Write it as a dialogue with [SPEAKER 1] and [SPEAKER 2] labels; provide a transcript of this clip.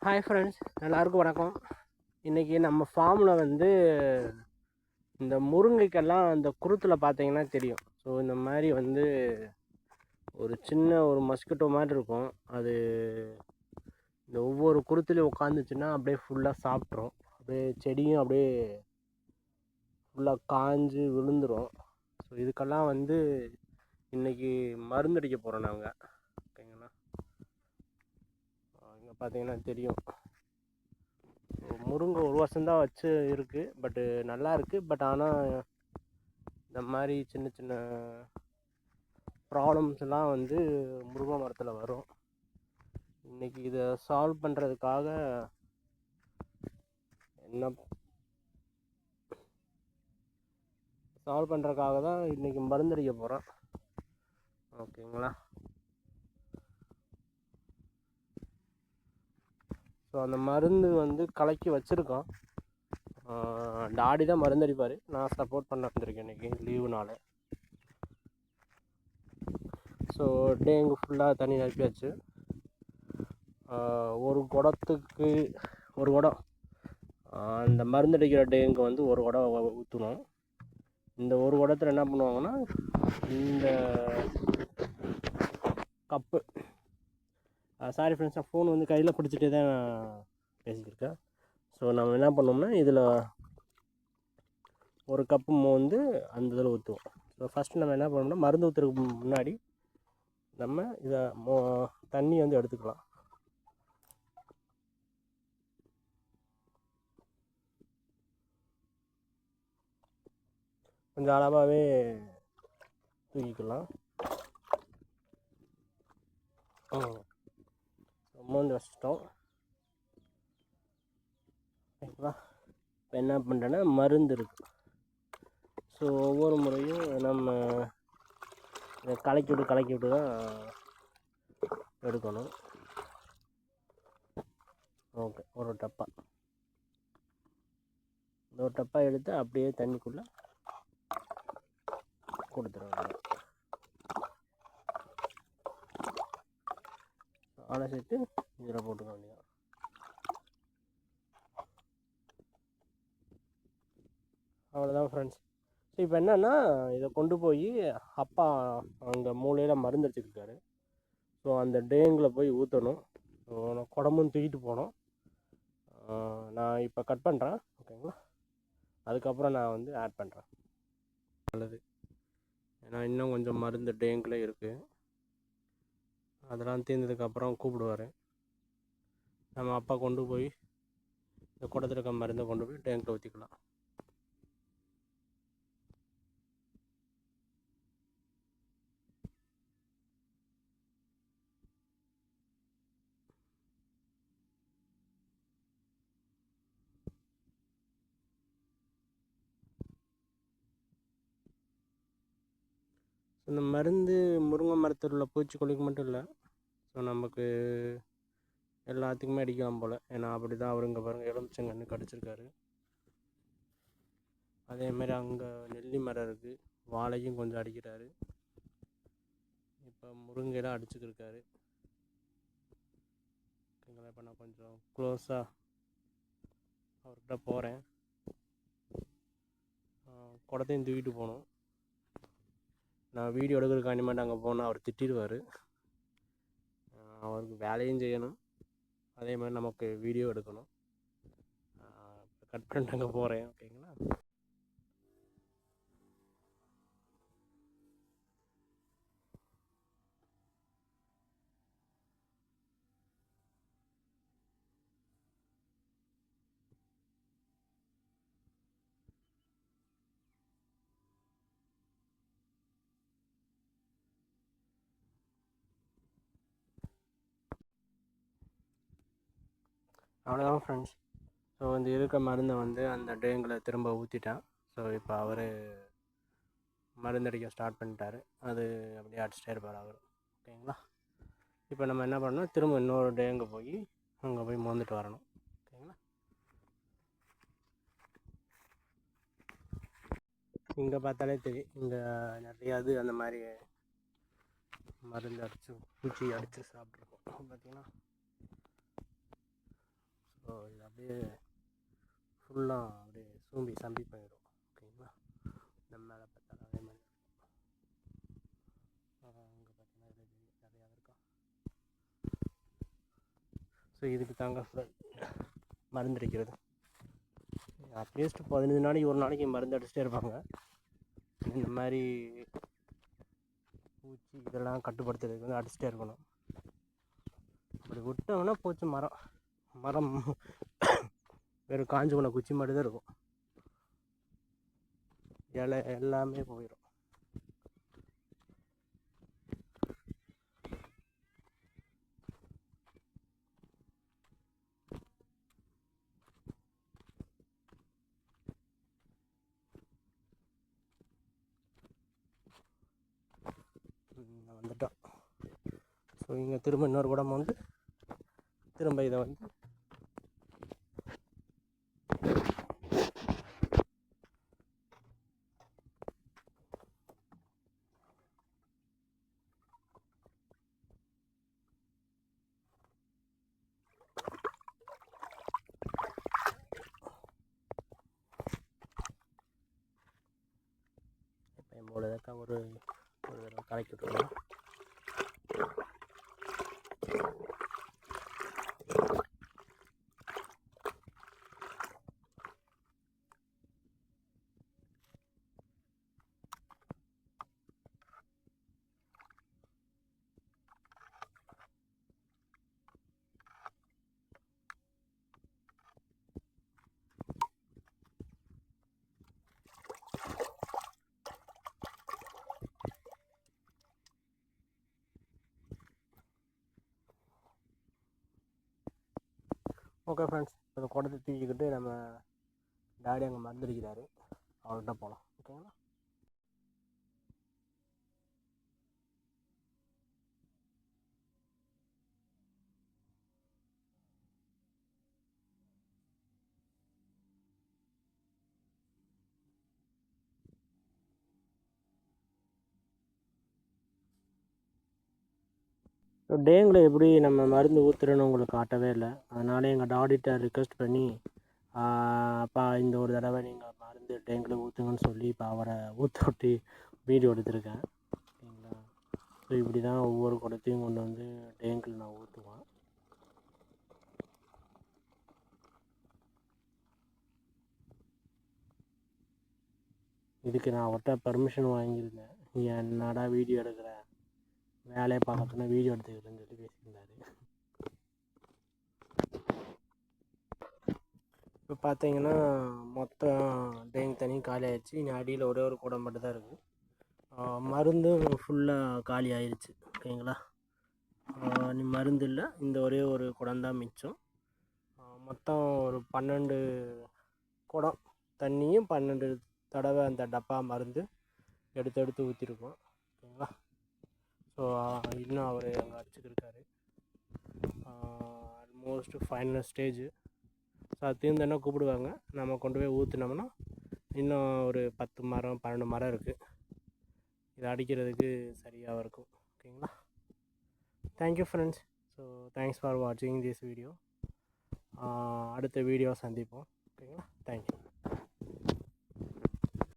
[SPEAKER 1] Hi friends, எல்லாருக்கும் வணக்கம். இன்றைக்கி நம்ம ஃபார்மில் வந்து இந்த முருங்கைக்கெல்லாம் அந்த குருத்தில் பார்த்தீங்கன்னா தெரியும். ஸோ இந்த மாதிரி வந்து ஒரு சின்ன ஒரு மஸ்கிட்டோ மாதிரி இருக்கும். அது இந்த ஒவ்வொரு குருத்துலேயும் உட்காந்துச்சுன்னா அப்படியே ஃபுல்லாக சாப்பிட்ரும். அப்படியே செடியும் அப்படியே ஃபுல்லாக காஞ்சு விழுந்துடும். ஸோ இதுக்கெல்லாம் வந்து இன்றைக்கி மருந்தடிக்க போகிறோம் நாங்கள். ஓகேங்களா, இங்கே பார்த்தீங்கன்னா தெரியும். முருங்கை ஒரு வருஷம்தான் வச்சு இருக்குது, பட்டு நல்லா இருக்குது. பட் ஆனால் இந்த மாதிரி சின்ன சின்ன ப்ராப்ளம்ஸ்லாம் வந்து முருங்கை மரத்தில் வரும். இன்றைக்கி இதை சால்வ் பண்ணுறதுக்காக தான் இன்றைக்கி மருந்தடிக்க போகிறோம். ஓகேங்களா, ஸோ அந்த மருந்து வந்து கலக்கி வச்சுருக்கோம். டாடி தான் மருந்தடிப்பார், நான் சப்போர்ட் பண்ண வந்திருக்கேன் இன்றைக்கி லீவுனால. ஸோ டேங்கு ஃபுல்லாக தண்ணி நிரப்பியாச்சு. ஒரு குடத்துக்கு ஒரு குடம் அந்த மருந்தடிக்கிற டேங்கு வந்து ஒரு குடம் ஊற்றணும். இந்த ஒரு குடத்தில் என்ன பண்ணுவாங்கன்னா, இந்த கப்பு சாரி ஃப்ரெண்ட்ஸ், நான் ஃபோன் வந்து கையில் பிடிச்சிட்டே தான் பேசிக்கிருக்கேன். ஸோ நம்ம என்ன பண்ணோம்னா, இதில் ஒரு கப்பு வந்து அந்த இதில் ஊற்றுவோம். ஸோ ஃபஸ்ட்டு நம்ம என்ன பண்ணோம்னா, மருந்து ஊற்றுறதுக்கு முன்னாடி நம்ம இதை தண்ணி வந்து எடுத்துக்கலாம். கொஞ்சம் அளவாகவே தூக்கிக்கலாம். மோந்து வச்சிட்டோம். ஓகேங்களா, இப்போ என்ன பண்ணுறேன்னா, மருந்து இருக்குது. ஸோ ஒவ்வொரு முறையும் நம்ம இதை கலக்கி விட்டு தான் எடுக்கணும். ஓகே, ஒரு டப்பா எடுத்து அப்படியே தண்ணிக்குள்ளே கொடுத்துருவாங்க. ஆளை சேர்த்து இதில் போட்டுக்க வேண்டியதான். அவ்வளோதான் ஃப்ரெண்ட்ஸ். ஸோ இப்போ என்னென்னா, இதை கொண்டு போய் அப்பா அங்கே மூலையில் மருந்து அடிச்சுருக்காரு. ஸோ அந்த டேங்கில் போய் ஊற்றணும். ஸோ நான் குடமும் தூக்கிட்டு போனோம். நான் இப்போ கட் பண்ணுறேன். ஓகேங்களா, அதுக்கப்புறம் நான் வந்து ஆட் பண்ணுறேன். நல்லது, ஏன்னா இன்னும் கொஞ்சம் மருந்து டேங்கில் இருக்குது. அதெல்லாம் தீர்ந்ததுக்கப்புறம் கூப்பிடுவார். நம்ம அப்பா கொண்டு போய் இந்த குடத்தில் இருக்க மருந்தை கொண்டு போய் டேங்கில் ஊற்றிக்கலாம். இந்த மருந்து முருங்கை மரத்தில் உள்ள பூச்சிக்கொல்லிக்கு மட்டும் இல்லை, ஸோ நமக்கு எல்லாத்துக்குமே அடிக்கலாம் போல். ஏன்னா அப்படி தான் அவர் இங்கே பாருங்கள் எலுமிச்சங்கன்று கடிச்சிருக்காரு. அதேமாதிரி அங்கே நெல்லி மரம் இருக்குது, வாழையும் கொஞ்சம் அடிக்கிறாரு. இப்போ முருங்கையெல்லாம் அடிச்சுக்கிருக்காரு. ஓகேங்களா, இப்போ நான் கொஞ்சம் க்ளோஸாக அவர்கிட்ட போகிறேன். குடத்தையும் தூக்கிட்டு போகணும். நான் வீடியோ எடுக்கிறதுக்காண்டி மட்டும் அங்கே போனால் அவர் திட்டிடுவார். அவருக்கு வேலையும் செய்யணும், அதே மாதிரி நமக்கு வீடியோ எடுக்கணும். கட் பண்ணிட்டு அங்கே போகிறேன். ஓகேங்களா, அவ்வளோதான் ஃப்ரெண்ட்ஸ். ஸோ இந்த இருக்க மருந்தை வந்து அந்த டேங்கில் திரும்ப ஊற்றிட்டேன். ஸோ இப்போ அவர் மருந்தடிக்க ஸ்டார்ட் பண்ணிட்டாரு. அது அப்படியே அடிச்சிட்டே இருப்பார் அவர். ஓகேங்களா, இப்போ நம்ம என்ன பண்ணோம், திரும்ப இன்னொரு டேங்கு போய் அங்கே போய் மோந்துட்டு வரணும். ஓகேங்களா, இங்கே பார்த்தாலே தெரியும், இங்கே நிறையா இது அந்த மாதிரி மருந்து அடித்து பூச்சி அடித்து சாப்பிட்ருக்கோம். பார்த்தீங்கன்னா இது அப்படியே ஃபுல்லாக அப்படியே சம்பி போயிடும். ஓகேங்களா, நம்ம மேலே பார்த்தாலும் அதே மாதிரி அங்கே பார்த்தீங்கன்னா நிறையா இருக்கா. ஸோ இதுக்கு தாங்க மருந்து அடிக்கிறது. அட்லீஸ்ட் 15 நாளைக்கு ஒரு நாளைக்கு மருந்து அடிச்சுட்டே இருப்பாங்க. இந்த மாதிரி பூச்சி இதெல்லாம் கட்டுப்படுத்துறதுக்கு வந்து அடிச்சுட்டே இருக்கணும். அப்படி விட்டோம்னா பூச்சி மரம் வெறும் காஞ்சு போன குச்சி மட்டும் தான் இருக்கும், இலை எல்லாமே போயிடும். வந்துட்டோம். ஸோ இங்கே திரும்ப இன்னொரு குடம் வந்து திரும்ப இதை வந்து இப்போ ஒரு தடவை கலக்கி விட்டுருவோம். ஓகே ஃப்ரெண்ட்ஸ், அந்த குடத்தை தூக்கிக்கிட்டு நம்ம டாடி அங்கே மருந்து அடிக்கிறாரு, அவர்கிட்ட போகலாம். ஓகேங்களா. டேங்கில் எப்படி நம்ம மருந்து ஊற்றுறோன்னு உங்களுக்கு காட்டவே இல்லை. அதனால எங்கள் டாடிகிட்ட ரிக்வெஸ்ட் பண்ணி அப்பா இந்த ஒரு தடவை நீங்கள் மருந்து டேங்கில் ஊற்றுங்கன்னு சொல்லி இப்போ அவரை ஊற்ற விட்டு வீடியோ எடுத்திருக்கேன். ஓகேங்களா. ஸோ இப்படி தான் ஒவ்வொரு குடத்தையும் கொண்டு வந்து டேங்கில் நான் ஊற்றுவேன். இதுக்கு நான் அவர்கிட்ட பர்மிஷன் வாங்கியிருந்தேன். நீ என்னடா வீடியோ எடுக்கிற, வேலையை பார்க்கறதுனா வீடியோ எடுத்துக்கிறேன்னு சொல்லி பேசியிருந்தார். இப்போ பார்த்தீங்கன்னா மொத்தம் டேங்க் தண்ணி காலி ஆயிடுச்சு. இனி அடியில் ஒரே ஒரு குடம் மட்டும் தான் இருக்குது. மருந்தும் ஃபுல்லாக காலி ஆயிடுச்சு. ஓகேங்களா. நீ மருந்து இல்லை, இந்த ஒரே ஒரு குடம் தான் மிச்சம். மொத்தம் ஒரு 12 குடம் தண்ணியும் 12 தடவை அந்த டப்பா மருந்து எடுத்து ஊற்றிருக்கோம். ஓகேங்களா. ஸோ இன்னும் அவர் அங்கே அடிச்சுக்கிருக்காரு. Almost final stage. ஸோ அது தீர்ந்தோன்னா கூப்பிடுவாங்க, நம்ம கொண்டு போய் ஊற்றினோம்னா இன்னும் ஒரு 10 மரம் 12 மரம் இருக்குது. இதை அடிக்கிறதுக்கு சரியாக இருக்கும். ஓகேங்களா. Thank you friends. So thanks for வாட்சிங் திஸ் வீடியோ. அடுத்த வீடியோ சந்திப்போம். ஓகேங்களா. தேங்க்யூ.